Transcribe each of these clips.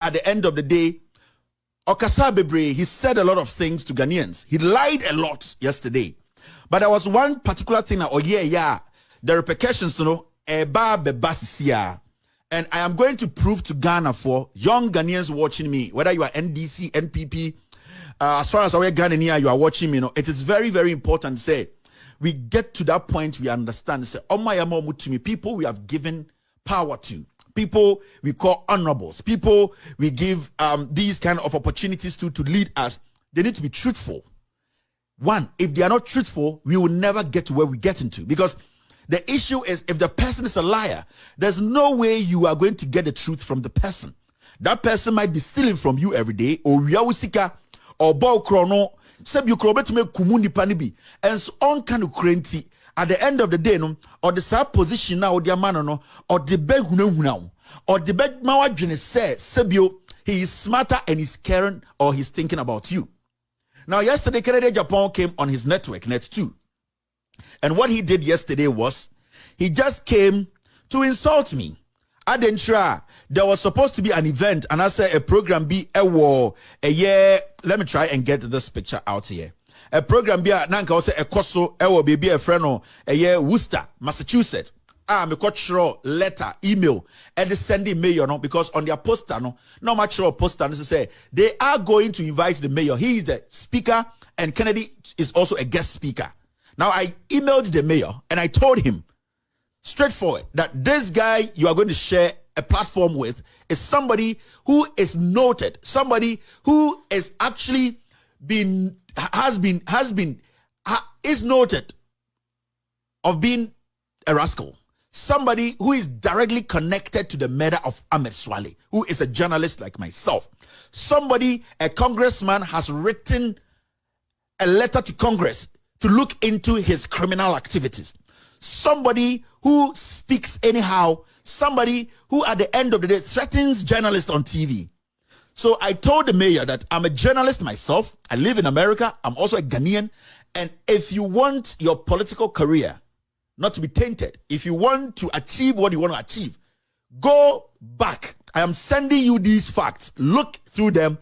at the end of the day, Okasa Bebre, he said a lot of things to Ghanaians. He lied a lot yesterday. But there was one particular thing that, the repercussions, and I am going to prove to Ghana for young Ghanaians watching me, whether you are NDC, NPP, as far as our Ghanaian you are watching me, it is very, very important to say, we get to that point, we understand, say, people we have given power to, people we call honorables, people we give these kind of opportunities to lead us, they need to be truthful. One, if they are not truthful, we will never get to where we get into, because the issue is, if the person is a liar, there's no way you are going to get the truth from the person. That person might be stealing from you every day, or riawusika, or bow chrono, sub you crobet me kumuni panibi, and so on kind of cranty. At the end of the day, or the sub position now, dear man, or the beg now, or the beg mawajin says, Sebio, he is smarter and he's caring, or he's thinking about you. Now, yesterday, Kennedy Agyapong came on his network, Net2. And what he did yesterday was, he just came to insult me. I didn't try. There was supposed to be an event, and I said a program be a war, a year. Let me try and get this picture out here. A program be a nanka also a koso, a be a friend, a year Worcester, Massachusetts. Me got sure letter, email, and they send the mayor, because on their poster, no much sure poster, say they are going to invite the mayor. He is the speaker, and Kennedy is also a guest speaker. Now, I emailed the mayor, and I told him, straightforward, that this guy you are going to share a platform with is somebody who is noted, somebody who is actually is noted of being a rascal, somebody who is directly connected to the murder of Ahmed Swale, who is a journalist like myself, somebody, a congressman, has written a letter to Congress to look into his criminal activities. Somebody who speaks anyhow, somebody who at the end of the day threatens journalists on TV. So I told the mayor that I'm a journalist myself. I live in America. I'm also a Ghanaian. And if you want your political career not to be tainted, if you want to achieve what you want to achieve, go back. I am sending you these facts. Look through them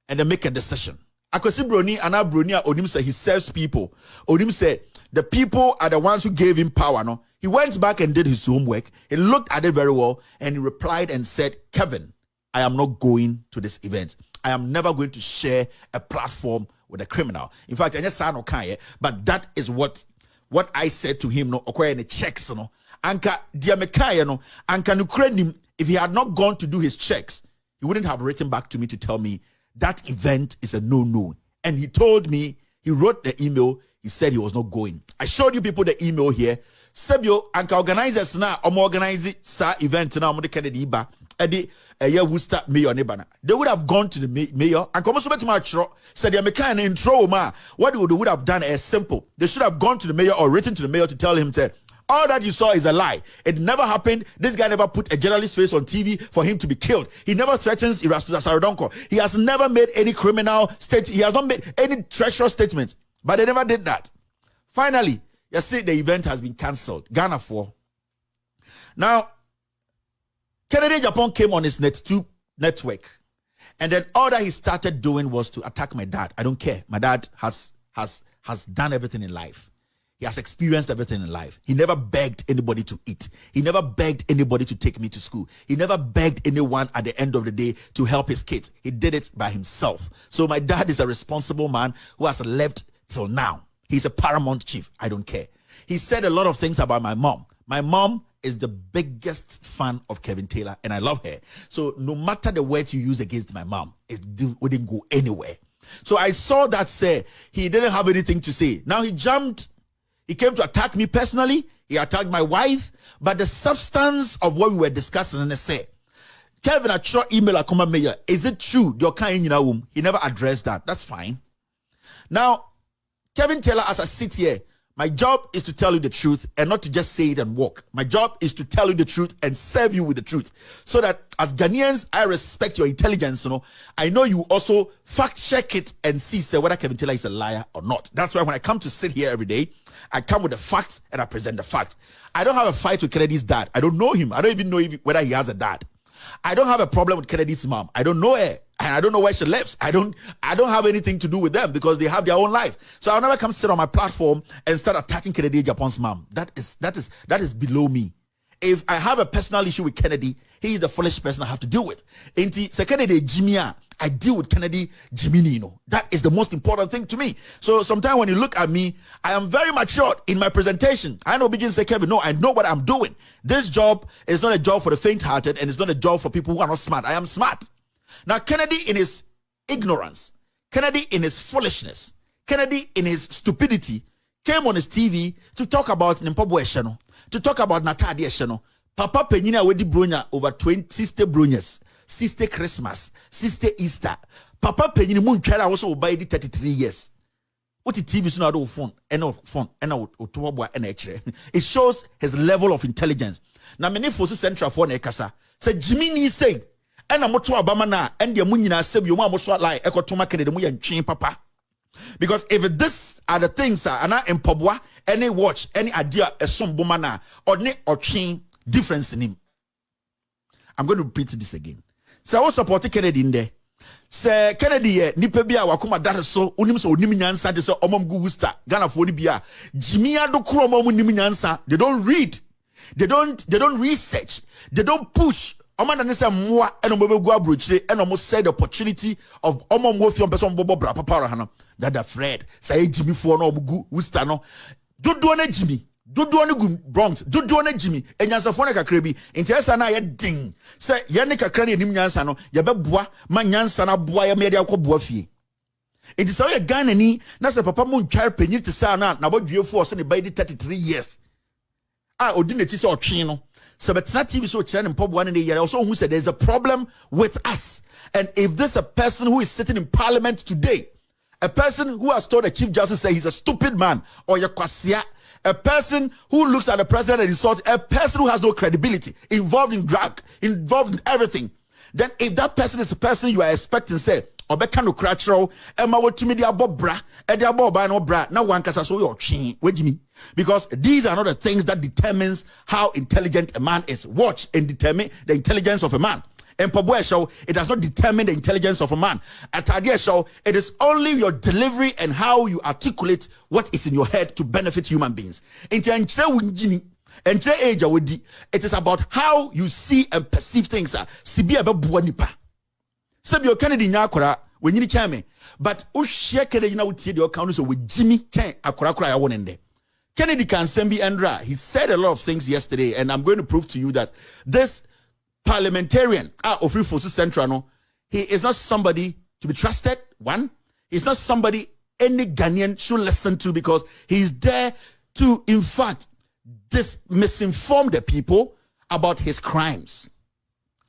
and then make a decision. Akosi Broni, Anna Bronia, Odim said he serves people. Odim said the people are the ones who gave him power. No, he went back and did his homework. He looked at it very well and he replied and said, Kevin, I am not going to this event. I am never going to share a platform with a criminal. In fact, I just said no kind, but that is what I said to him. No, okay, the checks. No, Anka diamekaya no, Anka nukrenim. If he had not gone to do his checks, he wouldn't have written back to me to tell me that event is a no-no. And he told me, he wrote the email, he said he was not going. I showed you people the email here. Sebio, Anka organizers now, organize it, sa event now, Kennedy Ba, Eddie, Worcester mayor nebana. They would have gone to the mayor and come to my said the mechanic intro ma. What they would have done is simple. They should have gone to the mayor or written to the mayor to tell him that all that you saw is a lie. It never happened. This guy never put a journalist's face on TV for him to be killed. He never threatens Erastus Sarodonko. He has never made any criminal state. He has not made any treacherous statements. But they never did that. Finally, you see the event has been cancelled. Ghana 4. Now, Kennedy Agyapong came on his Net2 network. And then all that he started doing was to attack my dad. I don't care. My dad has done everything in life. He has experienced everything in life. He never begged anybody to eat. He never begged anybody to take me to school. He never begged anyone at the end of the day to help his kids. He did it by himself. So my dad is a responsible man who has lived till now. He's a paramount chief. I don't care. He said a lot of things about my mom. My mom is the biggest fan of Kevin Taylor, and I love her. So no matter the words you use against my mom, it wouldn't go anywhere. So I saw that say he didn't have anything to say. Now he jumped. He came to attack me personally. He attacked my wife. But the substance of what we were discussing, and I say, Kevin, a short email, a common mayor. Is it true? He never addressed that. That's fine. Now, Kevin Taylor, as I sit here, my job is to tell you the truth and not to just say it and walk. My job is to tell you the truth and serve you with the truth. So that as Ghanaians, I respect your intelligence. I know you also fact check it and see whether Kevin Taylor is a liar or not. That's why when I come to sit here every day, I come with the facts and I present the facts. I don't have a fight with Kennedy's dad. I don't know him. I don't even know whether he has a dad. I don't have a problem with Kennedy's mom. I don't know her, and I don't know where she lives. I don't have anything to do with them because they have their own life. So I'll never come sit on my platform and start attacking Kennedy Agyapong's mom. That is below me. If I have a personal issue with Kennedy, he is the foolish person I have to deal with. So Kennedy Jimmy, I deal with Kennedy Jimmy. That is the most important thing to me. So sometimes when you look at me, I am very mature in my presentation. I know begin to say, Kevin, no, I know what I'm doing. This job is not a job for the faint-hearted, and it's not a job for people who are not smart. I am smart. Now, Kennedy in his ignorance, Kennedy in his foolishness, Kennedy in his stupidity came on his TV to talk about Nimpobwe Esheno, to talk about Natadi Esheno. Papa Penyina wedi bronya over 20 sister bronyas, sister Christmas, sister Easter. Papa Penyina mun twara also buy 33 years. What the TV so na phone, and it shows his level of intelligence. Na many forces central for na ekasa. Say Jimmy ni say, and I'm to Obama na, and the munyina seb you want to lie, ekotoma Kennedy mu yan papa. Because if this are the things and I empobwa any watch any idea a some bomana or ne or chain difference in him. I'm going to repeat this again. So I was supporting Kennedy in there. Say Kennedy nipa bia wakoma that so unim so unim nyansa de so omom gu wusta Ghana for ni bia Jimmy ado kro omom unim nyansa. They don't read. They don't research. They don't push. Omanda say moi and omobegu abrochire and almost said the opportunity of omom wo fi on person bobo bra papa hano that afraid say Jimmy for no omugu wusta no do na Jimmy do na gu Bronx do na Jimmy enyansa for na kakra bi interesa na ye ding say ye ne kakra ne nim nyansa no ye beboa ma nyansa na boa ye me de akoboa fie it is so ye Ghana ni na say papa mo ntware panyi te say na bodwefo o se ne bai 33 years odi na ti say otwe no. So but not TV so channel pop one in the year also who said there's a problem with us. And if this a person who is sitting in parliament today, a person who has told the Chief Justice say he's a stupid man or yakwasia, a person who looks at the president and insults, a person who has no credibility, involved in drug, involved in everything, then if that person is the person you are expecting, say, obeka no kratro ema wotumi dia bobra e dia boba no bra na wankasa so your chin wejimi because these are not the things that determines how intelligent a man is. Watch and determine the intelligence of a man. In Pabwe show, it does not determine the intelligence of a man. At Adia show, it is only your delivery and how you articulate what is in your head to benefit human beings. It is about how you see and perceive things. Sabio Kennedy nyakora when you chame, but Ushia Kennedy now would see the account so with Jimmy Chen Akurakura I won in there. Kennedy can sembi Andra. He said a lot of things yesterday, and I'm going to prove to you that this parliamentarian of Free Forces Central, he is not somebody to be trusted. One, he's not somebody any Ghanaian should listen to because he's there to, in fact, misinform the people about his crimes.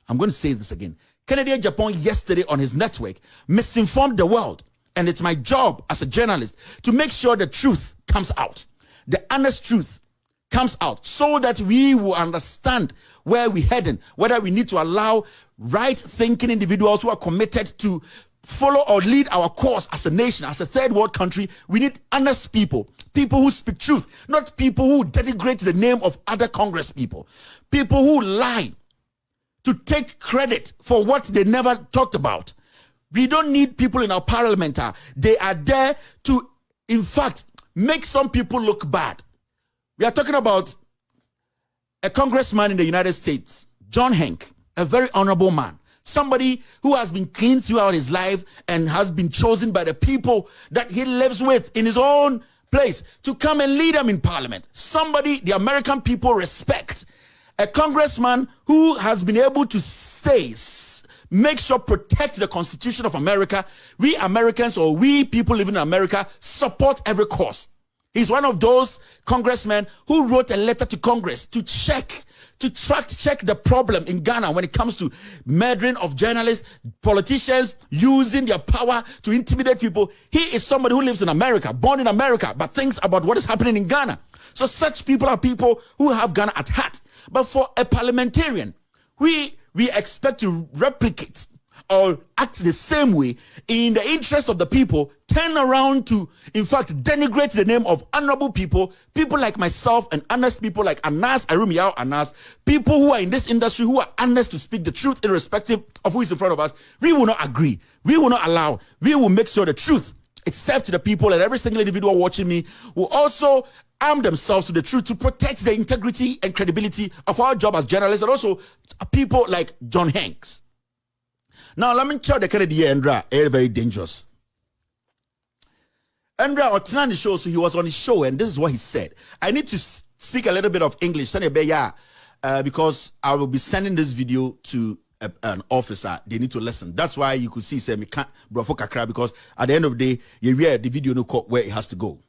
I'm going to say this again. Kennedy Agyapong yesterday on his network misinformed the world, and it's my job as a journalist to make sure the truth comes out. The honest truth comes out so that we will understand where we're heading, whether we need to allow right-thinking individuals who are committed to follow or lead our course as a nation, as a third world country. We need honest people, people who speak truth, not people who denigrate the name of other Congress people, people who lie to take credit for what they never talked about. We don't need people in our parliament. They are there to, in fact, make some people look bad. We are talking about a congressman in the United States, John Hank, a very honorable man, somebody who has been clean throughout his life and has been chosen by the people that he lives with in his own place to come and lead them in parliament. Somebody the American people respect. A congressman who has been able to make sure protect the Constitution of America. We Americans, or we people living in America, support every cause. He's one of those congressmen who wrote a letter to Congress to fact check the problem in Ghana when it comes to murdering of journalists, politicians using their power to intimidate people. He is somebody who lives in America, born in America, but thinks about what is happening in Ghana. So such people are people who have Ghana at heart. But for a parliamentarian, we expect to replicate or act the same way in the interest of the people, turn around to, in fact, denigrate the name of honorable people like myself and honest people like Anas, Arumiyao Anas, people who are in this industry who are honest to speak the truth irrespective of who is in front of us, we will not agree. We will not allow. We will make sure the truth is served to the people, and every single individual watching me will also arm themselves to the truth to protect the integrity and credibility of our job as journalists, and also people like John Hanks. Now, let me tell the Kennedy Andra, very dangerous. Andra on the show, so he was on his show, and this is what he said. I need to speak a little bit of English, because I will be sending this video to an officer. They need to listen. That's why you could see, say, me can't brofo kakra, because at the end of the day, you hear the video no where it has to go.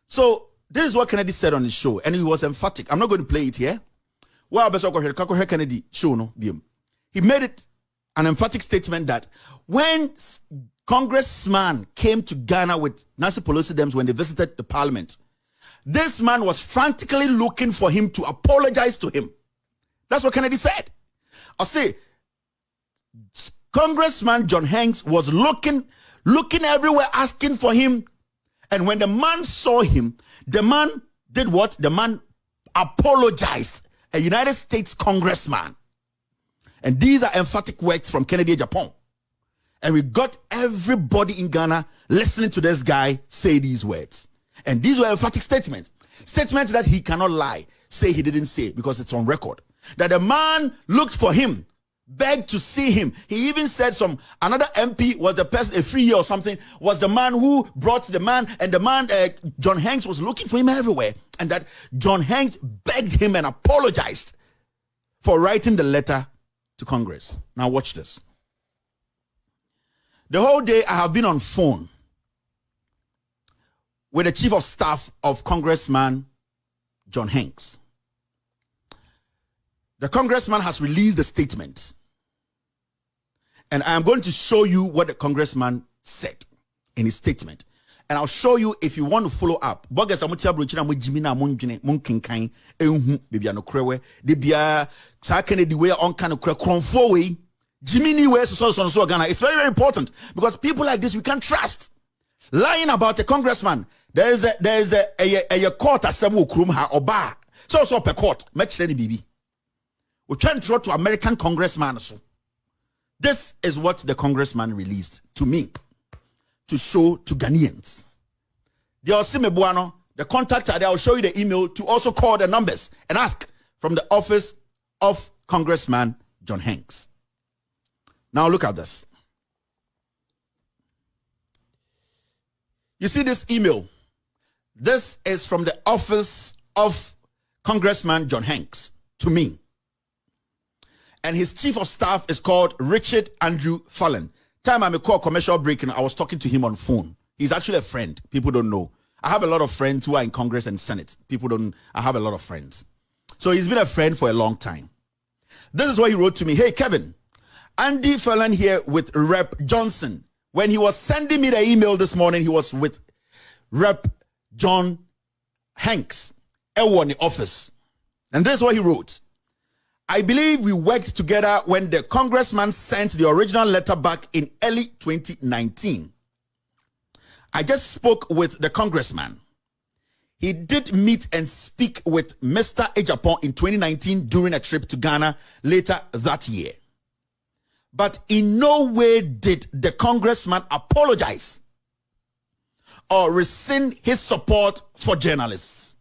So, this is what Kennedy said on his show, and he was emphatic. I'm not going to play it here. Well, Kennedy show no. He made it an emphatic statement that when Congressman came to Ghana with Nancy Pelosi them when they visited the parliament, this man was frantically looking for him to apologize to him. That's what Kennedy said. I say, Congressman John Hanks was looking everywhere, asking for him. And when the man saw him, the man did what? The man apologized. A United States congressman. And these are emphatic words from Kennedy Agyapong. And we got everybody in Ghana listening to this guy say these words. And these were emphatic statements. Statements that he cannot lie, say he didn't say, because it's on record. That the man looked for him, begged to see him. He even said another MP was the person, a free year or something, was the man who brought the man, and the man, John Hanks, was looking for him everywhere. And that John Hanks begged him and apologized for writing the letter to Congress. Now watch this. The whole day I have been on phone with the chief of staff of Congressman John Hanks. The congressman has released a statement. And I am going to show you what the congressman said in his statement. And I'll show you if you want to follow up. Bogus amutia brochina mo jimina munkinkan ehun bibia no krewe de bia sa Kennedy way on kan kre kronfo we jimini way so Ghana. It's very, very important because people like this we can't trust. Lying about a congressman. There is a court asem okrum ha oba. So per court match any bibi. We can't throw to American congressman so. This is what the congressman released to me to show to Ghanaians. The contact there, I'll show you the email to also call the numbers and ask from the office of Congressman John Hanks. Now look at this. You see this email? This is from the office of Congressman John Hanks to me. And his chief of staff is called Richard Andrew Fallon. Time I'm a call commercial break and I was talking to him on phone. He's actually a friend. People don't know. I have a lot of friends who are in Congress and Senate. I have a lot of friends. So he's been a friend for a long time. This is what he wrote to me. Hey, Kevin, Andy Fallon here with Rep Johnson. When he was sending me the email this morning, he was with Rep John Hanks in the office. And this is what he wrote. I believe we worked together when the congressman sent the original letter back in early 2019. I just spoke with the congressman. He did meet and speak with Mr. Agyapong in 2019 during a trip to Ghana later that year. But in no way did the congressman apologize or rescind his support for journalists.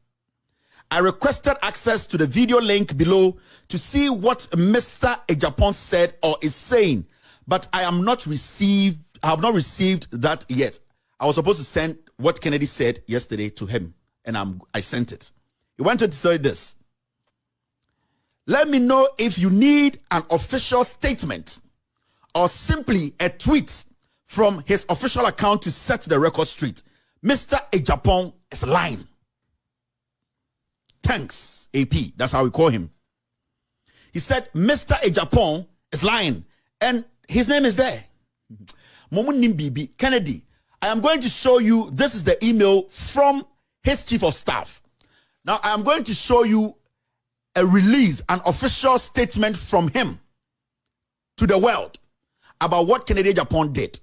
I requested access to the video link below to see what Mr. Agyapong said or is saying, but I have not received that yet. I was supposed to send what Kennedy said yesterday to him, and I sent it. He wanted to say this. Let me know if you need an official statement or simply a tweet from his official account to set the record straight. Mr. Agyapong is lying. Thanks, AP. That's how we call him. He said, Mr. Agyapong is lying. And his name is there. Kennedy, I am going to show you, this is the email from his chief of staff. Now, I am going to show you a release, an official statement from him to the world. about what Kennedy Agyapong did.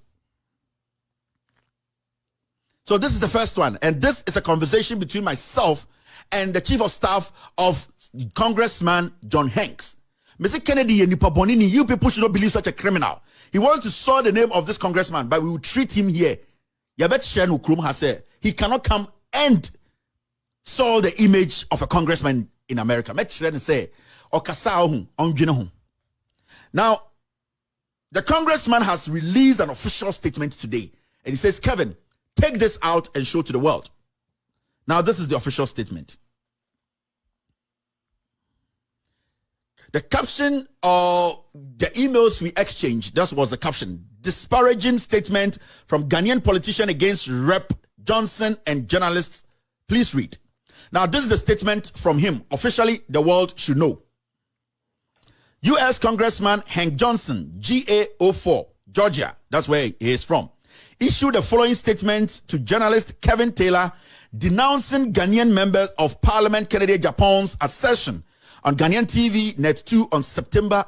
So this is the first one. And this is a conversation between myself and the chief of staff of Congressman John Hanks. Mr. Kennedy and Nipabonini, you people should not believe such a criminal. He wants to soil the name of this congressman, but we will treat him here. Yabet Shen Ukrum has said he cannot come and soil the image of a congressman in America. Now, the congressman has released an official statement today, and he says, Kevin, take this out and show to the world. Now, this is the official statement. The caption of the emails we exchanged, that was the caption. Disparaging statement from Ghanaian politician against Rep. Johnson and journalists. Please read. Now, this is the statement from him. Officially, the world should know. U.S. Congressman Hank Johnson, GA04, Georgia, that's where he is from, issued the following statement to journalist Kevin Taylor denouncing Ghanaian members of Parliament Kennedy Agyapong's assertion on Ghanaian TV Net 2 on September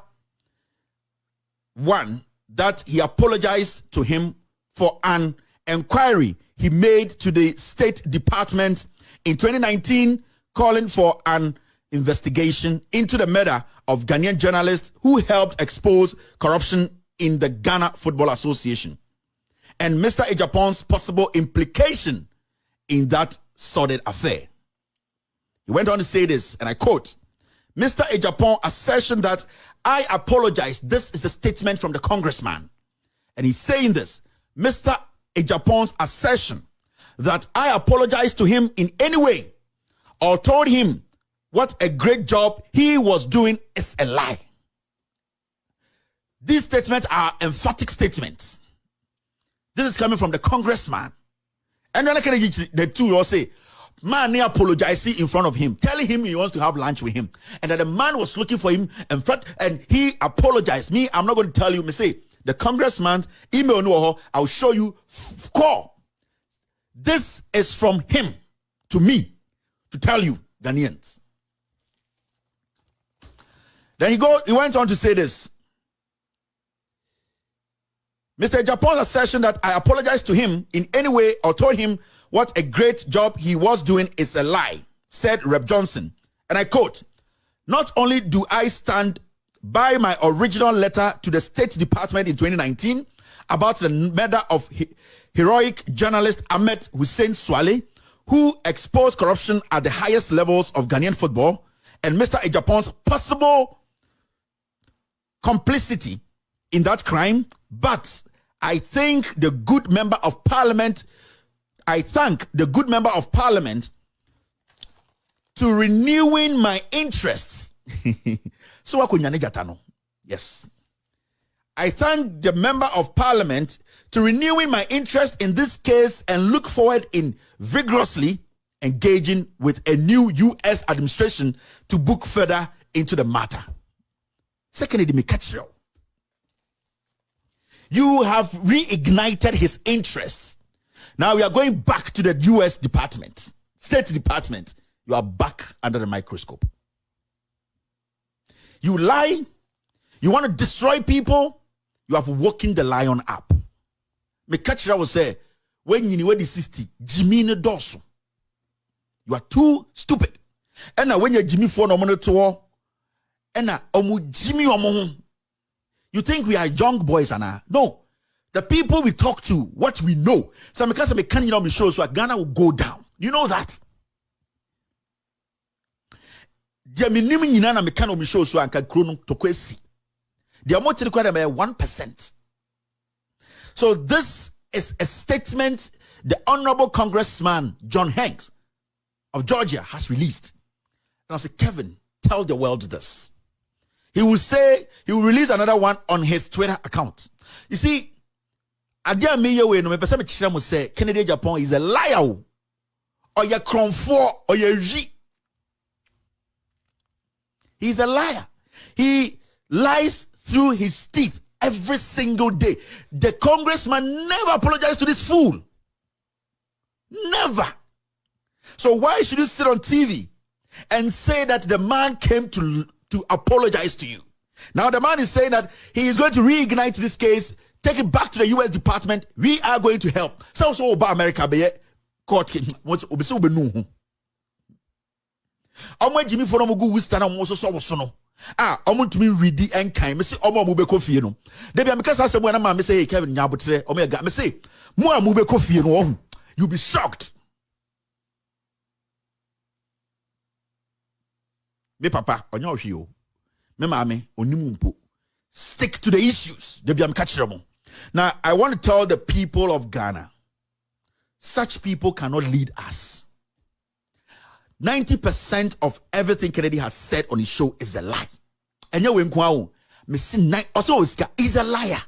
1 that he apologized to him for an inquiry he made to the State Department in 2019 calling for an investigation into the murder of Ghanaian journalists who helped expose corruption in the Ghana Football Association and Mr. Agyapong's possible implication in that sordid affair. He went on to say this, and I quote, Mr. Agyapong assertion that I apologize. This is the statement from the congressman. And he's saying this, Mr. Agyapong's assertion that I apologize to him in any way or told him what a great job he was doing is a lie. These statements are emphatic statements. This is coming from the congressman. And then the two will say, man, he apologizing in front of him, telling him he wants to have lunch with him. And that the man was looking for him in front, and he apologized. Me, I'm not going to tell you. Me say, the congressman, email no, I'll show you. Call. This is from him to me to tell you, Ghanaians. Then he went on to say this. Mr. Agyapong's assertion that I apologize to him in any way or told him what a great job he was doing is a lie, said Rep. Johnson. And I quote, not only do I stand by my original letter to the State Department in 2019 about the murder of heroic journalist Ahmed Hussein Swale, who exposed corruption at the highest levels of Ghanaian football, and Mr. Agyapong's possible complicity in that crime, but I thank the good member of parliament to renewing my interests. Yes. I thank the member of parliament to renewing my interest in this case and look forward in vigorously engaging with a new U.S. administration to book further into the matter. Secondly, you have reignited his interests. Now we are going back to the U.S. Department, State Department. You are back under the microscope. You lie. You want to destroy people. You have woken the lion up. Mekachira will say, when you know the 60, Jimmy ne dosu. You are too stupid. And now when you're Jimmy for no money to and now Jimmy omo. You think we are young boys, Anna? No. The people we talk to, what we know. So because we can't, be sure, so Ghana will go down. You know that. The minimum in Ghana can be sure, so I can chrono to quasi. The amount required by 1%. So this is a statement the Honorable Congressman John Hanks of Georgia has released. And I said, Kevin, tell the world this. He will say, he will release another one on his Twitter account. You see, Adia Meyewe no me pese me kire mo say Kennedy Agyapong is a liar. Or ya kronfo or ya ji. He's a liar. He lies through his teeth every single day. The congressman never apologized to this fool. Never. So why should you sit on TV and say that the man came to apologize to you? Now the man is saying that he is going to reignite this case, take it back to the U.S. Department. We are going to help. So about America, be court. What's obeso no? Omo Jimmy for no go wisdom am so no. Omo to me ready and kind. Me say omo mo be kofie no. Dey be am kasa say mo na ma me say Kevin Nyabotre omo ga me say mo a mo be kofie no. You'll be shocked. Me papa onya ohwe me mame onimumpo. Stick to the issues. Dey be am catch them. Now I want to tell the people of Ghana, such people cannot lead us. 90% of everything Kennedy has said on his show is a lie. And you also is a liar.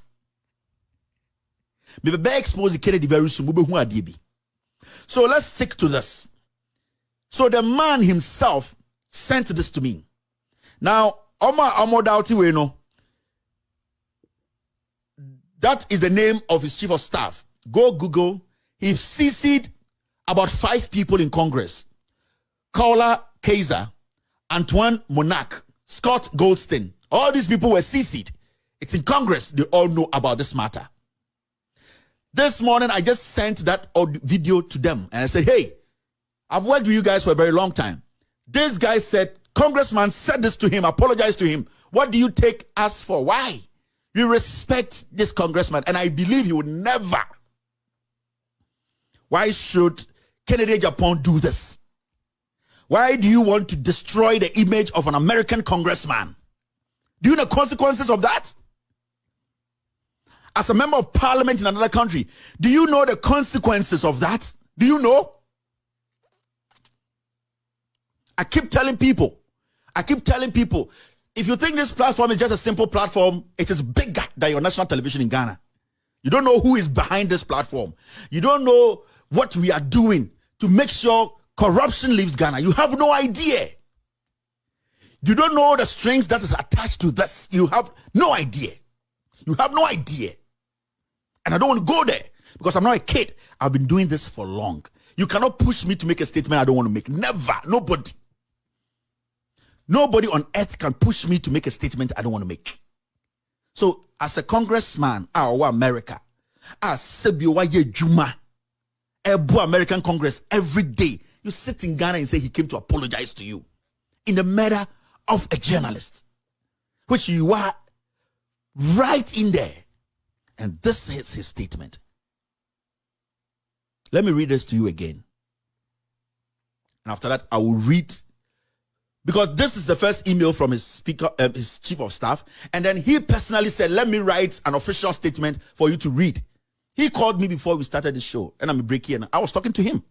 Me be expose Kennedy very soon. So let's stick to this. So the man himself sent this to me. Now, that is the name of his chief of staff. Go Google. He CC'd about 5 people in Congress. Kaula Kaiser, Antoine Monarch, Scott Goldstein. All these people were CC'd. It's in Congress. They all know about this matter. This morning, I just sent that video to them. And I said, hey, I've worked with you guys for a very long time. This guy said, Congressman said this to him, apologized to him. What do you take us for? Why? We respect this congressman. And I believe he would never. Why should Kennedy Agyapong do this? Why do you want to destroy the image of an American congressman? Do you know the consequences of that? As a member of parliament in another country, do you know the consequences of that? Do you know? I keep telling people, if you think this platform is just a simple platform, it is bigger than your national television in Ghana. You don't know who is behind this platform. You don't know what we are doing to make sure corruption leaves Ghana. You have no idea. You don't know the strings that is attached to this. You have no idea. You have no idea. And I don't want to go there because I'm not a kid. I've been doing this for long. You cannot push me to make a statement I don't want to make. Never. Nobody. Nobody on earth can push me to make a statement I don't want to make. So, as a congressman, America, Juma, American Congress, every day, you sit in Ghana and say he came to apologize to you in the matter of a journalist, which you are right in there. And this is his statement. Let me read this to you again. And after that, I will read, because this is the first email from his speaker, his chief of staff. And then he personally said, let me write an official statement for you to read. He called me before we started the show, and I'm breaking and I was talking to him.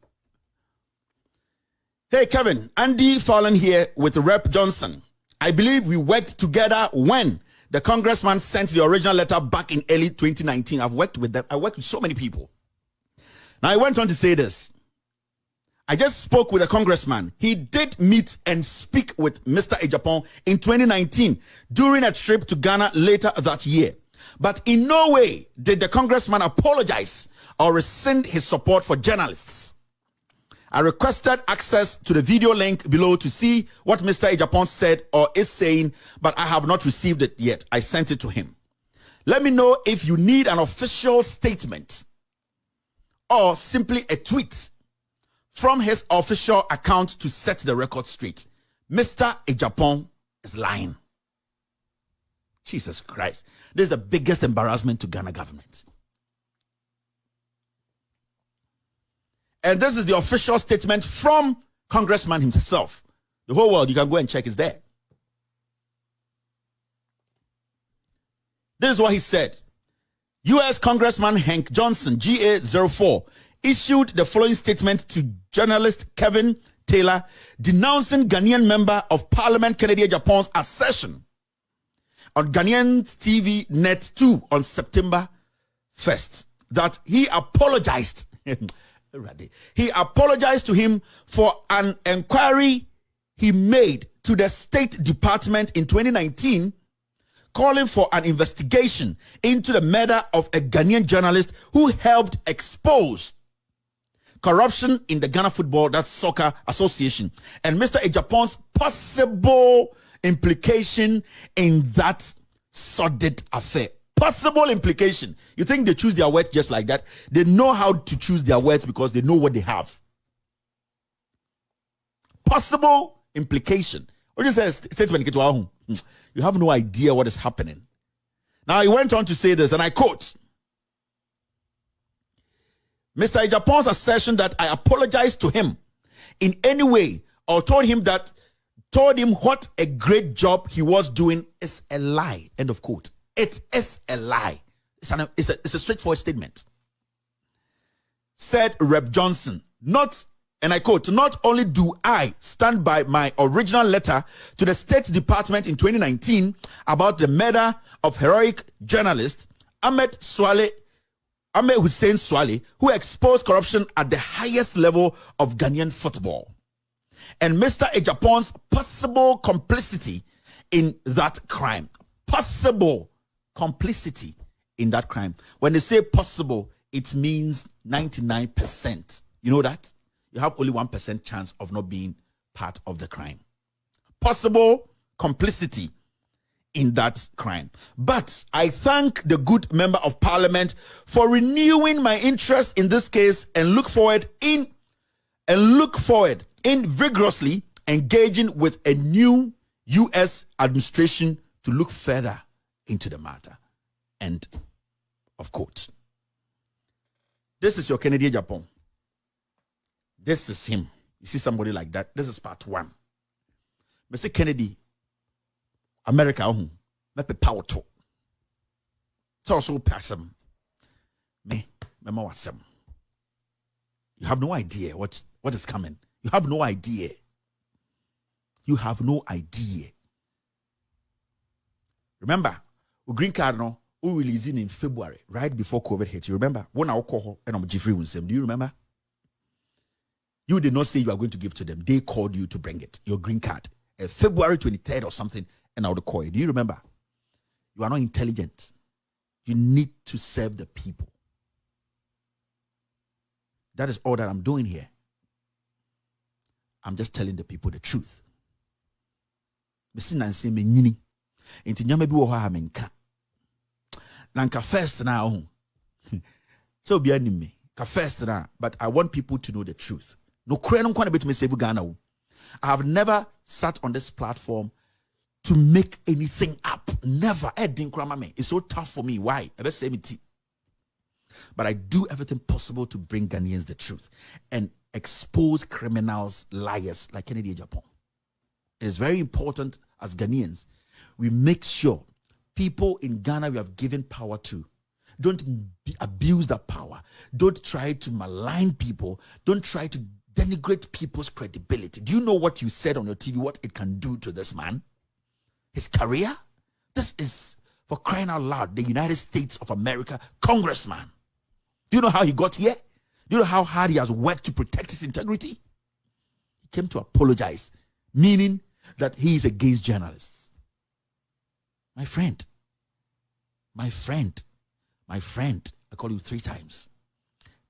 Hey, Kevin, Andy Fallon here with Rep Johnson. I believe we worked together when the congressman sent the original letter back in early 2019. I've worked with them. I worked with so many people. Now, I went on to say this. I just spoke with a congressman. He did meet and speak with Mr. Agyapong in 2019 during a trip to Ghana later that year. But in no way did the congressman apologize or rescind his support for journalists. I requested access to the video link below to see what Mr. Agyapong said or is saying, but I have not received it yet. I sent it to him. Let me know if you need an official statement or simply a tweet from his official account to set the record straight. Mr. Agyapong is lying. Jesus Christ. This is the biggest embarrassment to Ghana government. And this is the official statement from Congressman himself. The whole world, you can go and check, is there. This is what he said. U.S. Congressman Hank Johnson, GA04, issued the following statement to journalist Kevin Taylor denouncing Ghanaian member of Parliament Kennedy Agyapong's assertion on Ghanaian TV Net 2 on September 1st that he apologized. He apologized to him for an inquiry he made to the State Department in 2019 calling for an investigation into the murder of a Ghanaian journalist who helped expose corruption in the Ghana Football, that's Soccer Association, and Mr. Agyapong's possible implication in that sordid affair. Possible implication. You think they choose their words just like that? They know how to choose their words because they know what they have. Possible implication. What you say? Statement. You have no idea what is happening. Now he went on to say this, and I quote: Mr. Agyapong's assertion that I apologized to him in any way or told him what a great job he was doing is a lie. End of quote. It is a lie. It's a straightforward statement. Said Rep. Johnson, and I quote, not only do I stand by my original letter to the State Department in 2019 about the murder of heroic journalist Ahmed Hussein Swale, who exposed corruption at the highest level of Ghanaian football, and Mr. Agyapong's possible complicity in that crime. Possible complicity in that crime. When they say possible, it means 99%. You know that? You have only 1% chance of not being part of the crime. Possible complicity in that crime. But I thank the good member of parliament for renewing my interest in this case and look forward in vigorously engaging with a new U.S. administration to look further into the matter. End of quote. This is your Kennedy Agyapong. This is him. You see somebody like that? This is part one. Mr. Kennedy, America, me power to. So also pass him. Me wasem. You have no idea what is coming. You have no idea. You have no idea. Remember, the green card no, we released in February, right before COVID hit. You remember? When I call and I'm Jeffrey Winsem. Do you remember? You did not say you are going to give to them. They called you to bring it, your green card. February 23rd or something, and I would call you. Do you remember? You are not intelligent. You need to serve the people. That is all that I'm doing here. I'm just telling the people the truth. Nanka first now. So be enemy. First now, but I want people to know the truth. No credit quite a bit me save Ghana. I have never sat on this platform to make anything up. Never. It's so tough for me. Why? But I do everything possible to bring Ghanaians the truth and expose criminals, liars like Kennedy Agyapong. It is very important as Ghanaians, we make sure people in Ghana we have given power to don't abuse that power. Don't try to malign people. Don't try to denigrate people's credibility. Do you know what you said on your TV, what it can do to this man? His career? This is, for crying out loud, the United States of America congressman. Do you know how he got here? Do you know how hard he has worked to protect his integrity? He came to apologize, meaning that he is against journalists. My friend, I call you 3 times.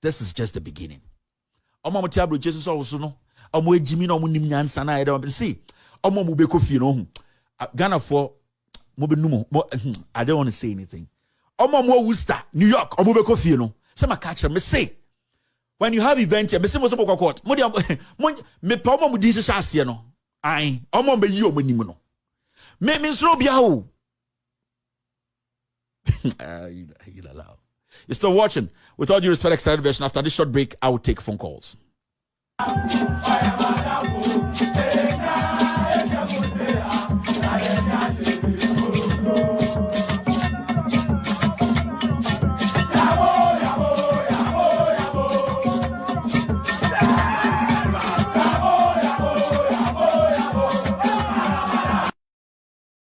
This is just the beginning. See, Ghana for I don't want to say anything. Worcester, New York, me say when you have events here, me say court. Me pa di se no. Ai, be yi omonim no. Me nsro bia o. You're still watching. With all due respect, extended version. After this short break, I will take phone calls.